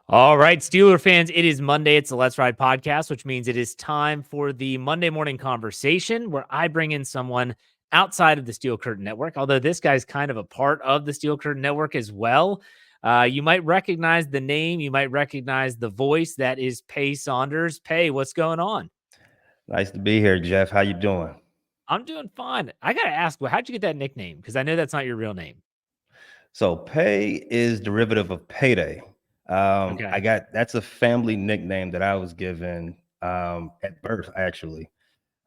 All right, Steeler fans, it is Monday. It's the Let's Ride podcast, which means it is time for the Monday morning conversation where I bring in someone outside of the Steel Curtain Network, although this guy's kind of a part of the Steel Curtain Network as well. You might recognize the name. You might recognize the voice. That is Pay Saunders. Pay, what's going on? Nice to be here, Jeff. How you doing? I'm doing fine. I got to ask, well, how'd you get that nickname? Because I know that's not your real name. So pay is derivative of payday. I Okay. got that's a family nickname that I was given at birth. Actually,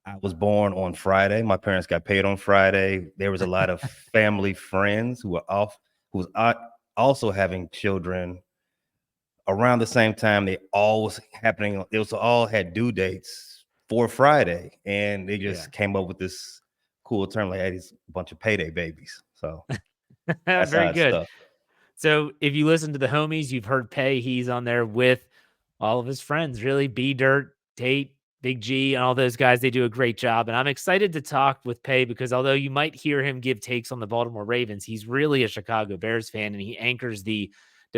I was born on Friday. My parents got paid on Friday. There was a lot of family friends who were off, who was also having children around the same time. They all was happening. It was all had due dates for Friday, and they Yeah. just came up with this cool term like, "Hey, these bunch of payday babies." So that's how Very it good. stuck. So if you listen to the homies, you've heard Pay. He's on there with all of his friends, really. B Dirt, Tate, Big G, and all those guys. They do a great job. And I'm excited to talk with Pay because although you might hear him give takes on the Baltimore Ravens, he's really a Chicago Bears fan and he anchors the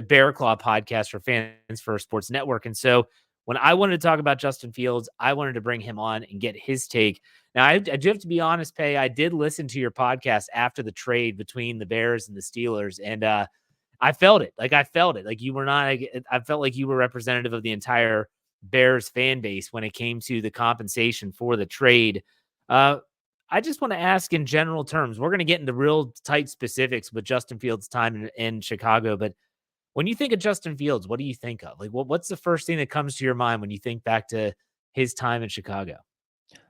Bear Claw podcast for Fans First Sports Network. And so when I wanted to talk about Justin Fields, I wanted to bring him on and get his take. Now, I do have to be honest, Pay. I did listen to your podcast after the trade between the Bears and the Steelers, and I felt it. Like I felt it. Like you were not. I felt like you were representative of the entire Bears fan base when it came to the compensation for the trade. Uh, I just want to ask in general terms. We're going to get into real tight specifics with Justin Fields' time in Chicago, but when you think of Justin Fields, what do you think of? Like, what's the first thing that comes to your mind when you think back to his time in Chicago?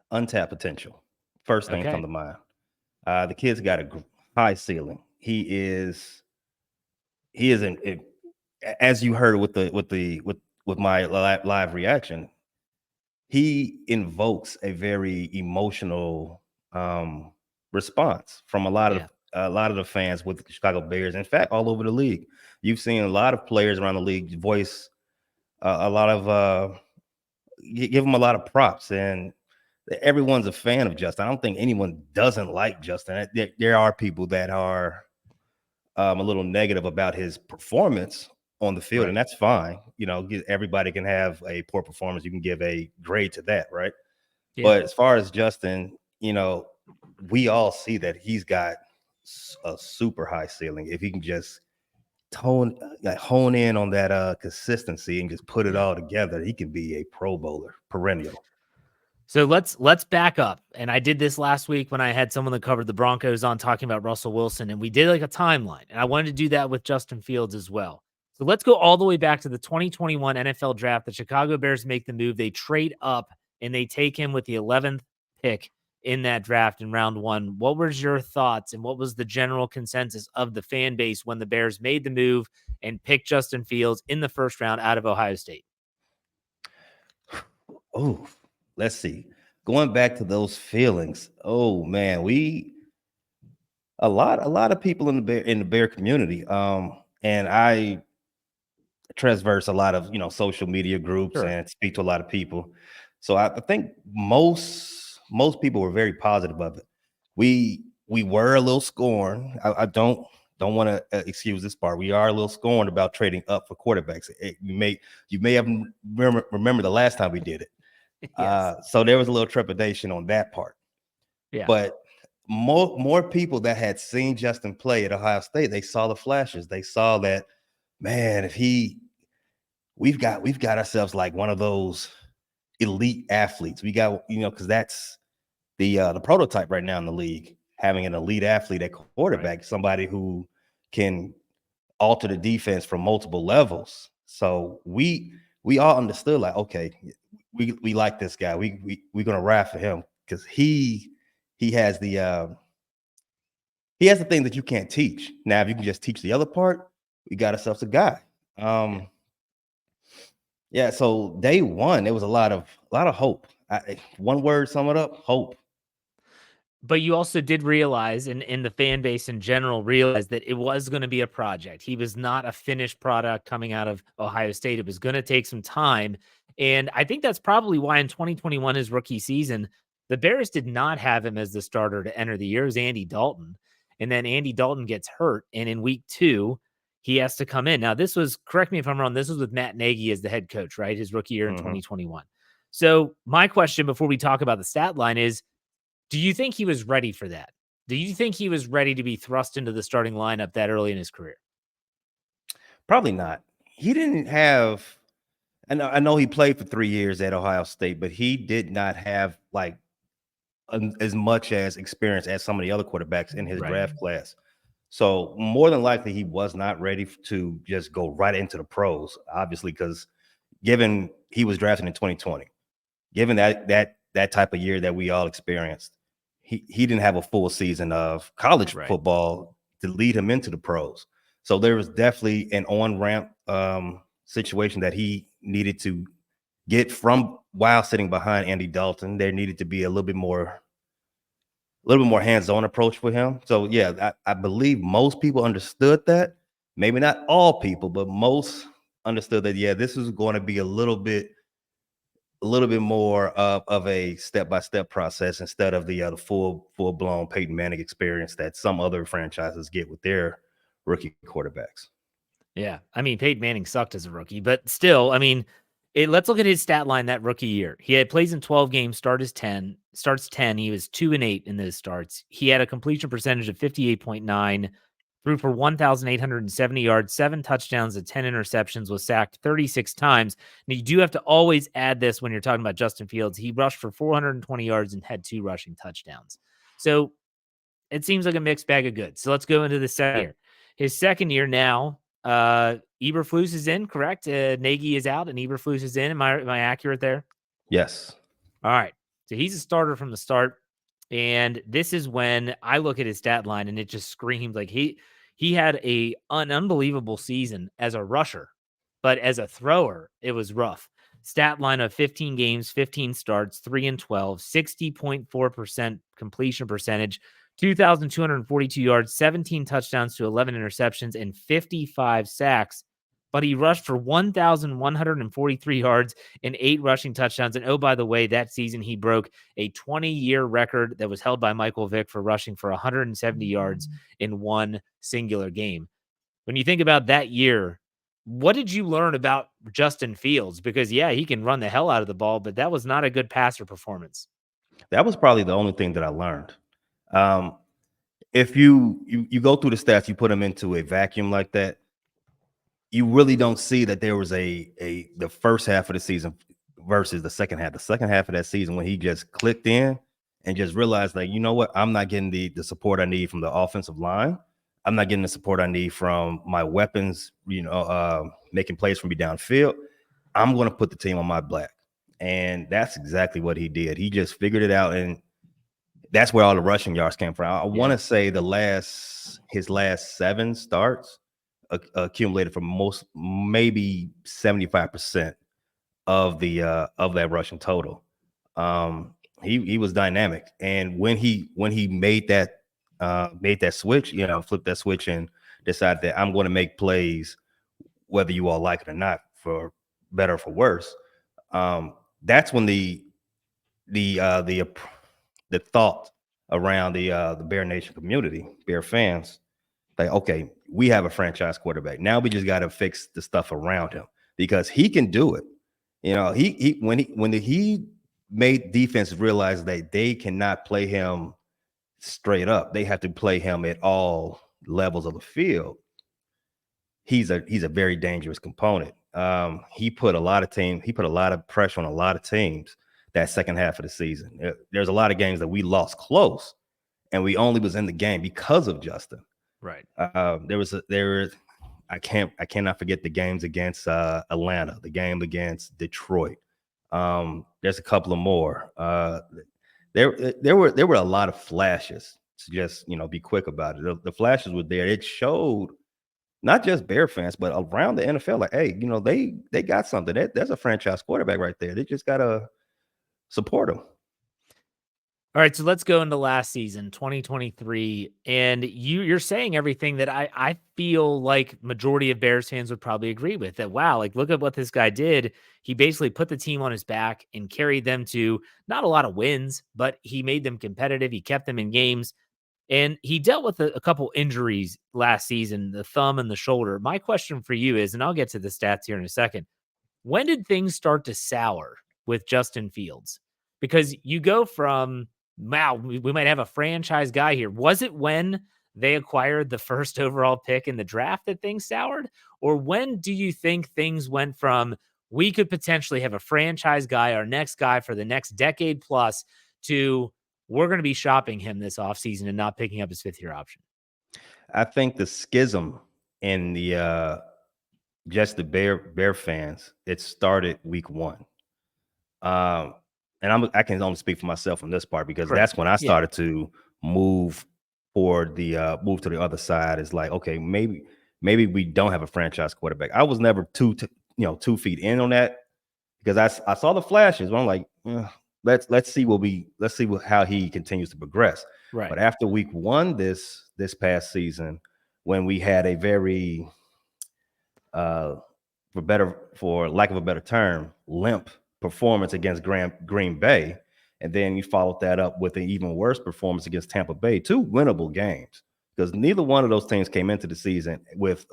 Untapped potential. First thing come Okay. to mind. The kid's got a high ceiling. He is as you heard with my live reaction. He invokes a very emotional response from Yeah. a lot of the fans with the Chicago Bears. In fact, all over the league, you've seen a lot of players around the league voice a lot of give him a lot of props, and everyone's a fan of Justin. I don't think anyone doesn't like Justin. There are people that are a little negative about his performance on the field, and Right. that's fine. Everybody can have a poor performance. You can give a grade to that, right? Yeah. But as far as Justin, we all see that he's got a super high ceiling. If he can just hone in on that consistency and just put it Yeah. all together, he can be a Pro Bowler, perennial. So let's back up. And I did this last week when I had someone that covered the Broncos on talking about Russell Wilson, and we did like a timeline. And I wanted to do that with Justin Fields as well. So let's go all the way back to the 2021 NFL draft. The Chicago Bears make the move. They trade up and they take him with the 11th pick in that draft in round one. What was your thoughts and what was the general consensus of the fan base when the Bears made the move and picked Justin Fields in the first round out of Ohio State? Oh, let's see. Going back to those feelings. Oh man, we a lot of people in the bear community. And I transverse a lot of social media groups Sure. and speak to a lot of people. So I think most people were very positive of it. We were a little scorned. I don't want to excuse this part. We are a little scorned about trading up for quarterbacks. You may have remember the last time we did it. Yes. So there was a little trepidation on that part. Yeah. But more people that had seen Justin play at Ohio State, they saw the flashes. They saw that, man, if we've got ourselves like one of those elite athletes. We got, because that's the prototype right now in the league, having an elite athlete at Right. quarterback, somebody who can alter the defense from multiple levels. So we all understood, like, okay, we like this guy. We're gonna ride for him because he has the thing that you can't teach. Now, if you can just teach the other part, we got ourselves a guy. Yeah. Um, yeah, so day one, there was a lot of hope. One word, sum it up: hope. But you also did realize, and the fan base in general realized that it was going to be a project. He was not a finished product coming out of Ohio State. It was going to take some time. And I think that's probably why in 2021, his rookie season, the Bears did not have him as the starter to enter the year. It was Andy Dalton. And then Andy Dalton gets hurt. And in week two, he has to come in. Now, this was, correct me if I'm wrong, this was with Matt Nagy as the head coach, right? His rookie year in 2021. So my question before we talk about the stat line is, do you think he was ready for that? Do you think he was ready to be thrust into the starting lineup that early in his career? Probably not. He didn't have. I know he played for 3 years at Ohio State, but he did not have like as much as experience as some of the other quarterbacks in his draft class. So more than likely, he was not ready to just go right into the pros. Obviously, because given he was drafted in 2020, given that type of year that we all experienced, he didn't have a full season of college football to lead him into the pros. So there was definitely an on-ramp situation that he needed to get from while sitting behind Andy Dalton. There needed to be a little bit more hands-on approach for him. So yeah, I believe most people understood that. Maybe not all people, but most understood that. Yeah, this is going to be a little bit more of a step-by-step process instead of the full-blown Peyton Manning experience that some other franchises get with their rookie quarterbacks. Yeah. I mean, Peyton Manning sucked as a rookie, but still, I mean, let's look at his stat line that rookie year. He had plays in 12 games, starts 10. He was 2-8 in those starts. He had a completion percentage of 58.9, threw for 1,870 yards, 7 touchdowns, and 10 interceptions, was sacked 36 times. Now, you do have to always add this when you're talking about Justin Fields. He rushed for 420 yards and had 2 rushing touchdowns. So it seems like a mixed bag of goods. So let's go into the second year. His second year now, Eberflus is in, correct? Nagy is out and Eberflus is in. Am I accurate there? Yes. All right. So he's a starter from the start. And this is when I look at his stat line and it just screams like he had an unbelievable season as a rusher, but as a thrower, it was rough. Stat line of 15 games, 15 starts, 3-12, 60.4% completion percentage, 2,242 yards, 17 touchdowns to 11 interceptions, and 55 sacks. But he rushed for 1,143 yards and 8 rushing touchdowns. And oh, by the way, that season he broke a 20-year record that was held by Michael Vick for rushing for 170 yards in one singular game. When you think about that year, what did you learn about Justin Fields? Because, yeah, he can run the hell out of the ball, but that was not a good passer performance. That was probably the only thing that I learned. If you go through the stats, you put them into a vacuum like that, you really don't see that there was the first half of the season versus the second half. The second half of that season when he just clicked in and just realized, like, you know what, I'm not getting the support I need from the offensive line. I'm not getting the support I need from my weapons, making plays for me downfield. I'm going to put the team on my back. And that's exactly what he did. He just figured it out, and that's where all the rushing yards came from. I want to say his last 7 starts accumulated for maybe 75% of that rushing total. He was dynamic, and when he made that switch, flipped that switch and decided that I'm going to make plays whether you all like it or not, for better or for worse. That's when the thought around the Bear Nation community, Bear fans, like, okay, we have a franchise quarterback. Now we just got to fix the stuff around him because he can do it. When he made defense realize that they cannot play him straight up, they have to play him at all levels of the field. He's a very dangerous component. He put a lot of pressure on a lot of teams that second half of the season. There's a lot of games that we lost close, and we only was in the game because of Justin. Right. I cannot forget the games against Atlanta, the game against Detroit. There's a couple of more. There were a lot of flashes. To just be quick about it. The flashes were there. It showed not just Bear fans, but around the NFL, like, hey, they got something. There's a franchise quarterback right there. They just gotta support him. All right, so let's go into last season, 2023, and you're saying everything that I feel like majority of Bears fans would probably agree with. That, wow, like, look at what this guy did. He basically put the team on his back and carried them to not a lot of wins, but he made them competitive. He kept them in games. And he dealt with a couple injuries last season, the thumb and the shoulder. My question for you is, and I'll get to the stats here in a second, when did things start to sour with Justin Fields? Because you go from, wow, we might have a franchise guy here. Was it when they acquired the first overall pick in the draft that things soured? Or when do you think things went from, we could potentially have a franchise guy, our next guy for the next decade plus, to we're going to be shopping him this offseason and not picking up his fifth-year option? I think the schism in the just the Bear fans, it started week 1. And I can only speak for myself on this part because Correct. that's when I Yeah. started to move for the move to the other side. Is like, okay, maybe we don't have a franchise quarterback. I was never 2 feet in on that because I saw the flashes. But I'm like, let's see how he continues to progress. Right. But after week 1 this past season, when we had a very for lack of a better term, limp performance against Green Bay, and then you followed that up with an even worse performance against Tampa Bay, 2 winnable games, because neither one of those teams came into the season with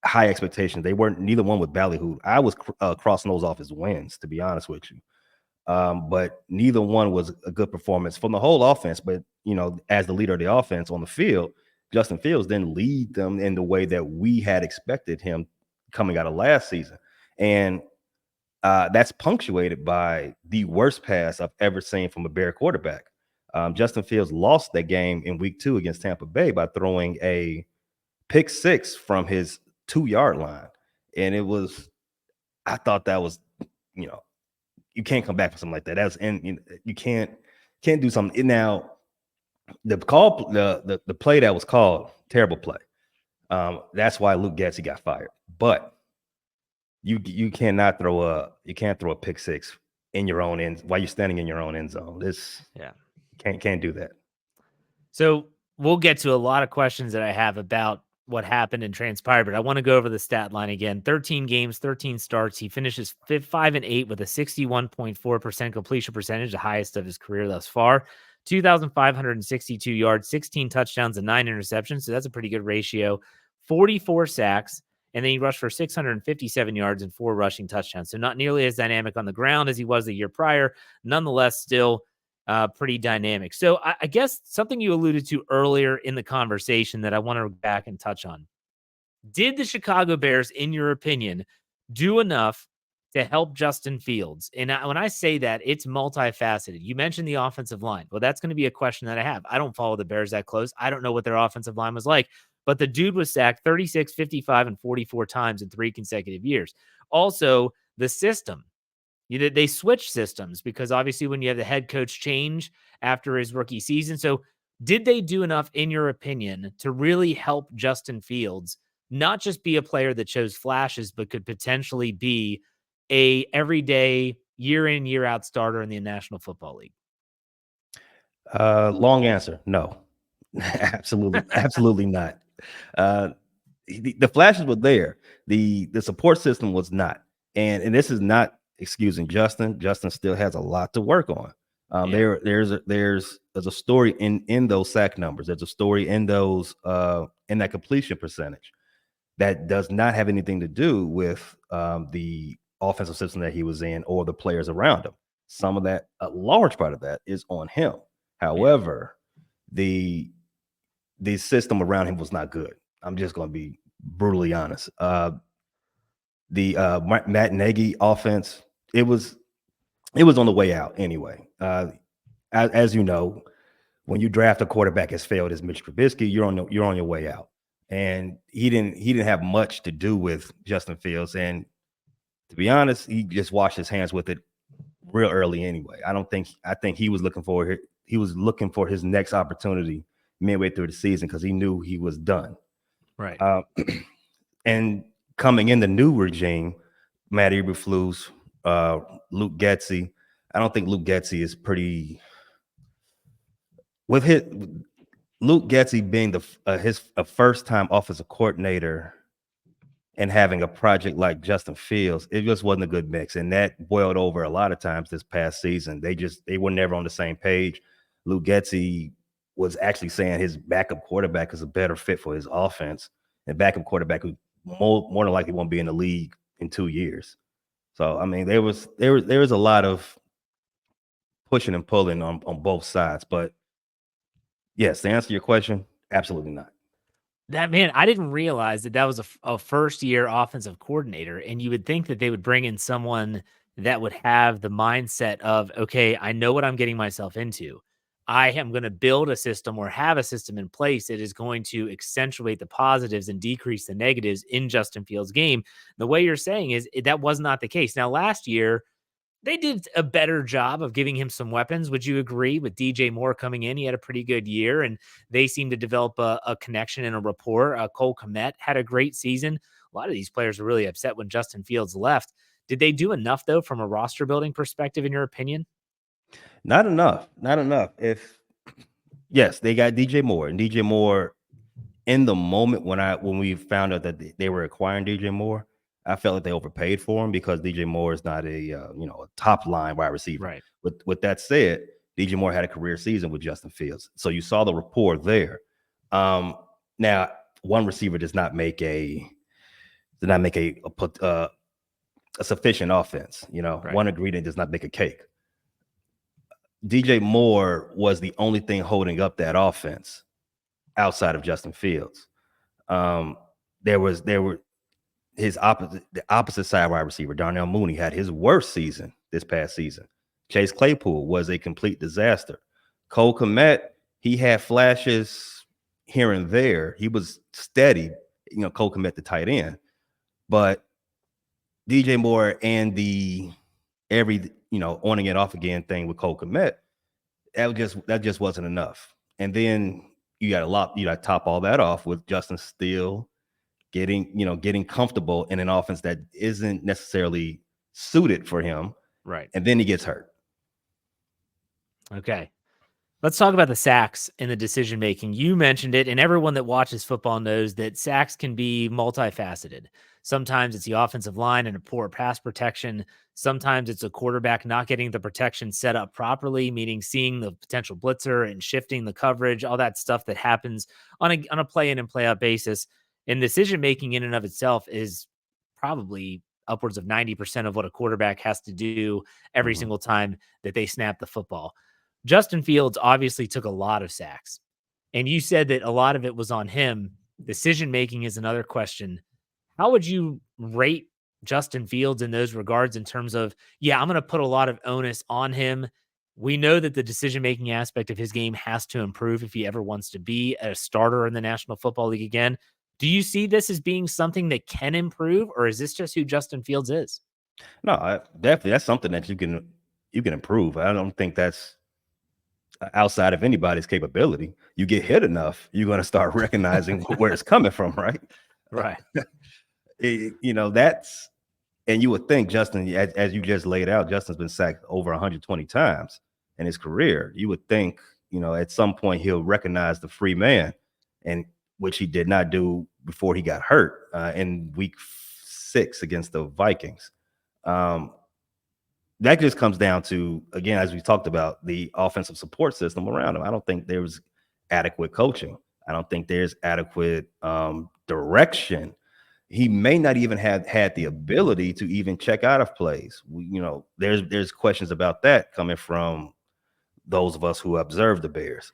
high expectations. Neither one with ballyhooed. I was crossing those off as wins, to be honest with you. But neither one was a good performance from the whole offense. But, as the leader of the offense on the field, Justin Fields didn't lead them in the way that we had expected him coming out of last season. And that's punctuated by the worst pass I've ever seen from a Bear quarterback. Justin Fields lost that game in week 2 against Tampa Bay by throwing a pick 6 from his 2-yard line. And I thought that was, you can't come back for something like that. You can't do something. Now, the play that was called, terrible play. That's why Luke Getsy got fired. But you cannot throw a pick 6 in your own end while you're standing in your own end zone. Can't do that. So we'll get to a lot of questions that I have about what happened and transpired, but I want to go over the stat line again. 13 games, 13 starts. He finishes 5-8 with a 61.4% completion percentage, the highest of his career thus far. 2,562 yards, 16 touchdowns, and 9 interceptions. So that's a pretty good ratio. 44 sacks, and then he rushed for 657 yards and 4 rushing touchdowns. So not nearly as dynamic on the ground as he was the year prior. Nonetheless, still pretty dynamic. So I guess something you alluded to earlier in the conversation that I want to go back and touch on. Did the Chicago Bears, in your opinion, do enough to help Justin Fields? And when I say that, it's multifaceted. You mentioned the offensive line. Well, that's going to be a question that I have. I don't follow the Bears that close. I don't know what their offensive line was like, but the dude was sacked 36, 55, and 44 times in 3 consecutive years. Also, the system. They switch systems because obviously when you have the head coach change after his rookie season. So did they do enough, in your opinion, to really help Justin Fields not just be a player that shows flashes, but could potentially be a everyday year in, year out starter in the National Football League? Long answer, no. Absolutely not. The flashes were there. The support system was not. And this is not excusing Justin. Justin still has a lot to work on. There's a story in those sack numbers. There's a story in those in that completion percentage that does not have anything to do with the offensive system that he was in or the players around him. Some of that, a large part of that, is on him. However, the system around him was not good. I'm just going to be brutally honest. The Matt Nagy offense, it was on the way out anyway. As you know, when you draft a quarterback as failed as Mitch Trubisky, you're on your way out. And he didn't have much to do with Justin Fields. And to be honest, he just washed his hands with it real early anyway. I think he was looking for his next opportunity midway through the season because he knew he was done. Right. And coming in the new regime, Matt Eberflus, Luke Getsy. I don't think Luke Getsy is pretty. With Luke Getsy being his first-time offensive coordinator and having a project like Justin Fields, it just wasn't a good mix, and that boiled over a lot of times this past season. They were never on the same page. Luke Getsy was actually saying his backup quarterback is a better fit for his offense, and backup quarterback who more than likely won't be in the league in 2 years. So I mean, there was a lot of pushing and pulling on both sides. But yes, to answer your question, absolutely not. That man, I didn't realize that that was a first year offensive coordinator, and you would think that they would bring in someone that would have the mindset of, okay, I know what I'm getting myself into. I am going to build a system or have a system in place that is going to accentuate the positives and decrease the negatives in Justin Fields' game. The way you're saying is that was not the case. Now, last year, they did a better job of giving him some weapons. Would you agree with DJ Moore coming in? He had a pretty good year, and they seemed to develop a connection and a rapport. Cole Kmet had a great season. A lot of these players were really upset when Justin Fields left. Did they do enough, though, from a roster building perspective, in your opinion? Not enough. Not enough. If yes, they got DJ Moore, and DJ Moore in the moment when we found out that they were acquiring DJ Moore, I felt like they overpaid for him because DJ Moore is not a a top line wide receiver. Right. With that said, DJ Moore had a career season with Justin Fields, so you saw the rapport there. Now, one receiver does not make a sufficient offense. Right. One ingredient does not make a cake. DJ Moore was the only thing holding up that offense outside of Justin Fields. There were the opposite side wide receiver, Darnell Mooney, had his worst season this past season. Chase Claypool was a complete disaster. Cole Kmet, he had flashes here and there. He was steady, Cole Kmet, the tight end. But DJ Moore and the on again, off again thing with Cole Kmet, that just wasn't enough. And then you got to top all that off with Justin Steele getting comfortable in an offense that isn't necessarily suited for him. Right. And then he gets hurt. Okay. Let's talk about the sacks and the decision making. You mentioned it, and everyone that watches football knows that sacks can be multifaceted. Sometimes it's the offensive line and a poor pass protection. Sometimes it's a quarterback not getting the protection set up properly, meaning seeing the potential blitzer and shifting the coverage, all that stuff that happens on a play in and play out basis. And decision making in and of itself is probably upwards of 90% of what a quarterback has to do every single time that they snap the football. Justin Fields obviously took a lot of sacks, and you said that a lot of it was on him. Decision making is another question. How would you rate Justin Fields in those regards in terms of, I'm going to put a lot of onus on him. We know that the decision making aspect of his game has to improve if he ever wants to be a starter in the National Football League again. Do you see this as being something that can improve, or is this just who Justin Fields is? No, definitely that's something that you can improve. I don't think that's outside of anybody's capability. You get hit enough, you're going to start recognizing where it's coming from, right? Right. That's, and you would think Justin, as you just laid out, Justin's been sacked over 120 times in his career. You would think, at some point he'll recognize the free man, and which he did not do before he got hurt in week 6 against the Vikings. That just comes down to, again, as we talked about, the offensive support system around him. I don't think there was adequate coaching. I don't think there's adequate direction. He may not even have had the ability to even check out of plays. There's questions about that coming from those of us who observe the Bears.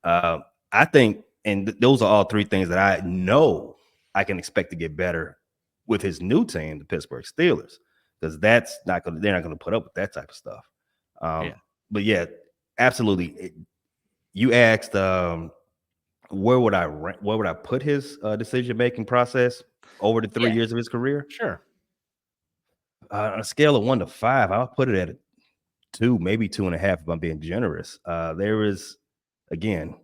I think, and those are all three things that I know I can expect to get better with his new team, the Pittsburgh Steelers, because they're not going to put up with that type of stuff. But yeah, absolutely. You asked, where would I put his decision-making process over the 3 years of his career? Sure. On a scale of 1 to 5, I'll put it at 2, maybe 2.5 if I'm being generous. There is, again,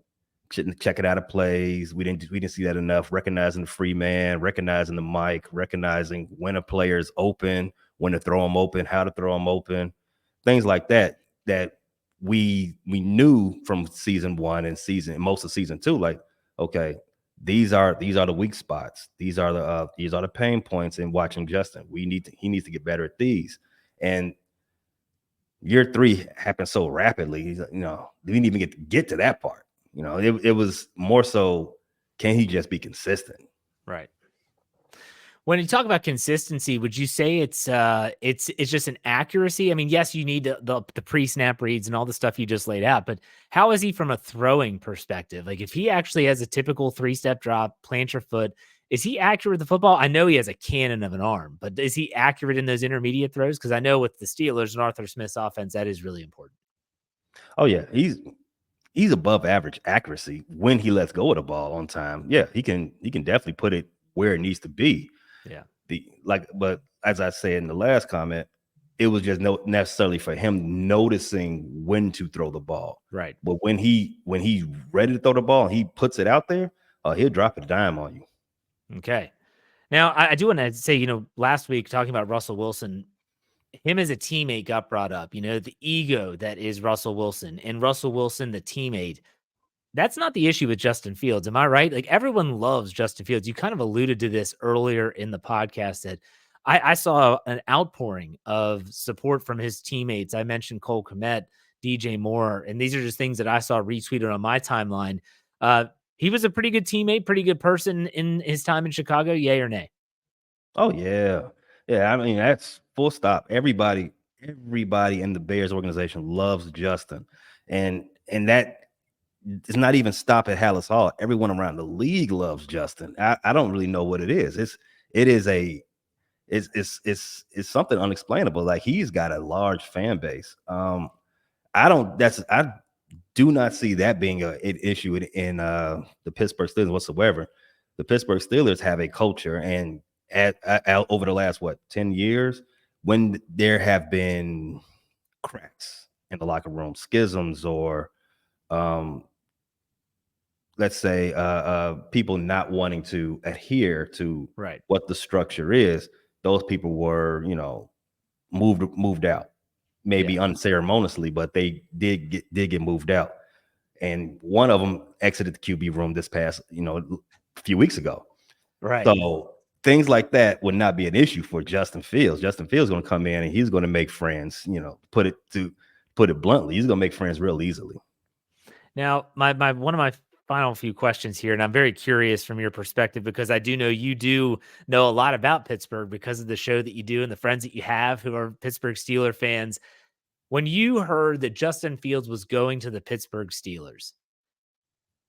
checking out of plays. We didn't see that enough. Recognizing the free man, recognizing the mic, recognizing when a player's open, when to throw them open, how to throw them open, things like that. That we knew from season 1 and most of season 2. Like, okay, these are the weak spots. These are the pain points in watching Justin. He needs to get better at these. And year 3 happened so rapidly. We didn't even get to that part. It was more so, can he just be consistent? Right. When you talk about consistency, would you say it's just an accuracy? I mean, yes, you need the pre-snap reads and all the stuff you just laid out, but how is he from a throwing perspective? Like if he actually has a typical three-step drop, plant your foot, is he accurate with the football? I know he has a cannon of an arm, but is he accurate in those intermediate throws? Because I know with the Steelers and Arthur Smith's offense, that is really important. Oh yeah, he's above average accuracy when he lets go of the ball on time. Yeah, he can definitely put it where it needs to be. Yeah. But as I said in the last comment, it was just no necessarily for him noticing when to throw the ball. Right. But when he's ready to throw the ball and he puts it out there, he'll drop a dime on you. Okay. Now, I do want to say, last week talking about Russell Wilson, him as a teammate got brought up, the ego that is Russell Wilson and Russell Wilson, the teammate. That's not the issue with Justin Fields. Am I right? Like everyone loves Justin Fields. You kind of alluded to this earlier in the podcast that I saw an outpouring of support from his teammates. I mentioned Cole Kmet, DJ Moore, and these are just things that I saw retweeted on my timeline. He was a pretty good teammate, pretty good person in his time in Chicago. Yay or nay? Oh yeah. Yeah, I mean that's full stop. Everybody in the Bears organization loves Justin. And that does not even stop at Hallis Hall. Everyone around the league loves Justin. I don't really know what it is. It's something unexplainable. Like he's got a large fan base. I do not see that being an issue in the Pittsburgh Steelers whatsoever. The Pittsburgh Steelers have a culture, and over the last 10 years, when there have been cracks in the locker room, schisms, or let's say people not wanting to adhere to Right. what the structure is, those people were moved out, maybe Yeah. unceremoniously, but they did get moved out. And one of them exited the QB room this past, a few weeks ago. Right. So things like that would not be an issue for Justin Fields. Justin Fields is going to come in and he's going to make friends. Put it bluntly, he's going to make friends real easily. Now, my one of my final few questions here, and I'm very curious from your perspective because I do know you do know a lot about Pittsburgh because of the show that you do and the friends that you have who are Pittsburgh Steeler fans. When you heard that Justin Fields was going to the Pittsburgh Steelers,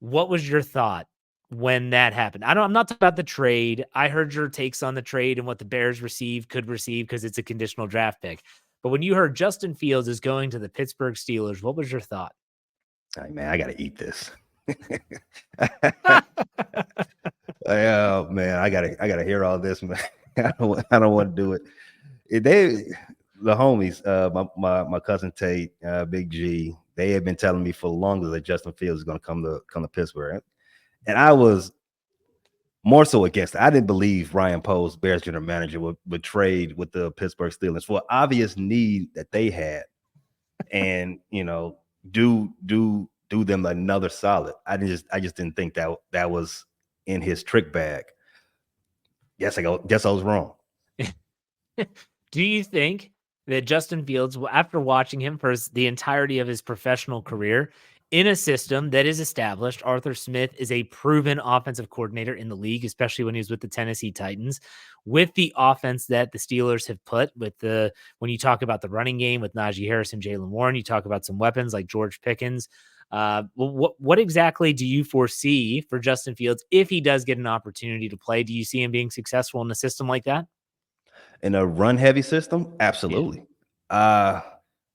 what was your thought when that happened? I'm not talking about the trade. I heard your takes on the trade and what the Bears could receive because it's a conditional draft pick. But when you heard Justin Fields is going to the Pittsburgh Steelers, what was your thought? Hey, man, I got to eat this. Oh man, I gotta hear all this, man. I don't want to do it. The homies, my cousin Tate, Big G, they had been telling me for longer that Justin Fields is going to come to Pittsburgh, and I was more so against it. I didn't believe Ryan Poles, Bears general manager, would trade with the Pittsburgh Steelers for obvious need that they had, and do them another solid. I just didn't think that was in his trick bag. Guess I was wrong. Do you think that Justin Fields, after watching him for the entirety of his professional career in a system that is established, Arthur Smith is a proven offensive coordinator in the league, especially when he was with the Tennessee Titans, with the offense that the Steelers have put when you talk about the running game with Najee Harris and Jaylen Warren, you talk about some weapons like George Pickens. What exactly do you foresee for Justin Fields if he does get an opportunity to play? Do you see him being successful in a system like that? In a run-heavy system, absolutely. Yeah.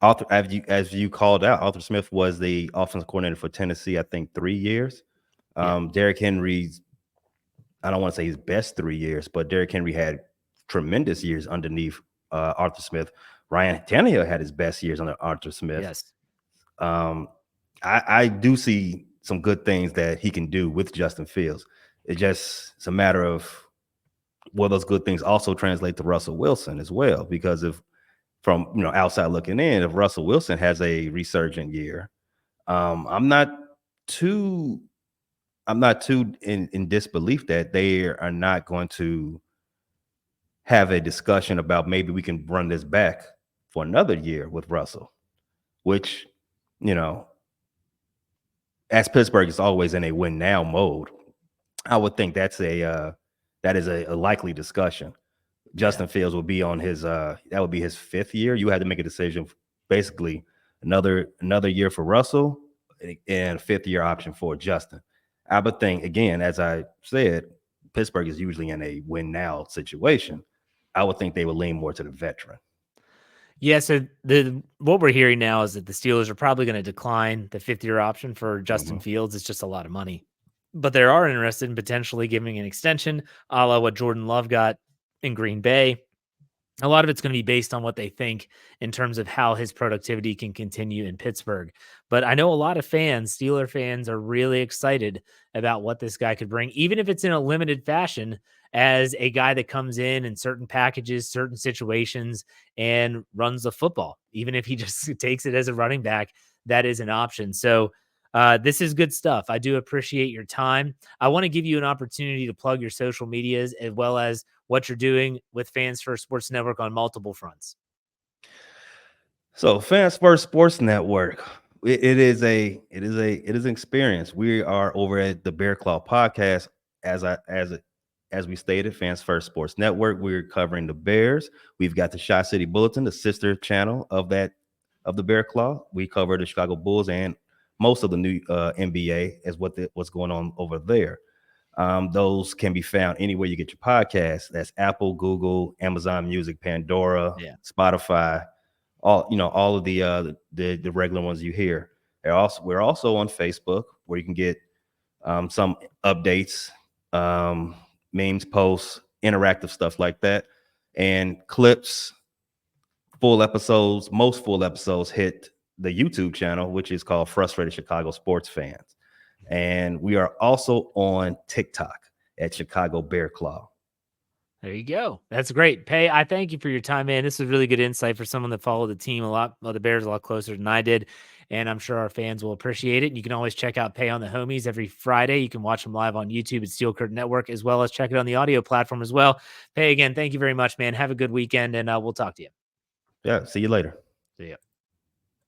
Arthur, as you called out, Arthur Smith was the offensive coordinator for Tennessee, I think 3 years. Derrick Henry's, I don't want to say his best 3 years, but Derrick Henry had tremendous years underneath Arthur Smith. Ryan Tannehill had his best years under Arthur Smith. Yes. I do see some good things that he can do with Justin Fields. It's a matter of will those good things also translate to Russell Wilson as well? Because from outside looking in, if Russell Wilson has a resurgent year, I'm not too in disbelief that they are not going to have a discussion about maybe we can run this back for another year with Russell, which as Pittsburgh is always in a win now mode, I would think that is a likely discussion. Yeah. Justin Fields will be on his that would be his 5th year. You had to make a decision, basically another year for Russell and a 5th year option for Justin. I would think, again, as I said, Pittsburgh is usually in a win now situation. I would think they would lean more to the veteran. Yeah, so the what we're hearing now is that the Steelers are probably going to decline the 5th-year option for Justin Mhm. Fields. It's just a lot of money. But they are interested in potentially giving an extension, a la what Jordan Love got in Green Bay. A lot of it's going to be based on what they think in terms of how his productivity can continue in Pittsburgh. But I know a lot of fans, Steeler fans, are really excited about what this guy could bring, even if it's in a limited fashion, as a guy that comes in certain packages, certain situations, and runs the football. Even if he just takes it as a running back, that is an option. So, this is good stuff. I do appreciate your time. I want to give you an opportunity to plug your social medias as well as what you're doing with Fans First Sports Network on multiple fronts. So, Fans First Sports Network. It is an experience. We are over at the Bear Claw Podcast, as we stated, Fans First Sports Network. We're covering the Bears. We've got the Shot City Bulletin, the sister channel of the Bear Claw. We cover the Chicago Bulls and most of the new NBA as what's going on over there. Those can be found anywhere you get your podcasts. That's Apple, Google, Amazon Music, Pandora, Yeah. Spotify, all of the regular ones you hear. We're also on Facebook, where you can get some updates, memes, posts, interactive stuff like that, and clips. Most full episodes hit the YouTube channel, which is called Frustrated Chicago Sports Fans. And we are also on TikTok at Chicago Bear Claw. There you go. That's great. Pay, I thank you for your time, man. This was really good insight for someone that followed the team a lot, well, the Bears a lot closer than I did. And I'm sure our fans will appreciate it. And you can always check out Pay on the Homies every Friday. You can watch them live on YouTube at Steel Curtain Network, as well as check it on the audio platform as well. Pay, again, thank you very much, man. Have a good weekend, and we'll talk to you. Yeah, see you later. See ya.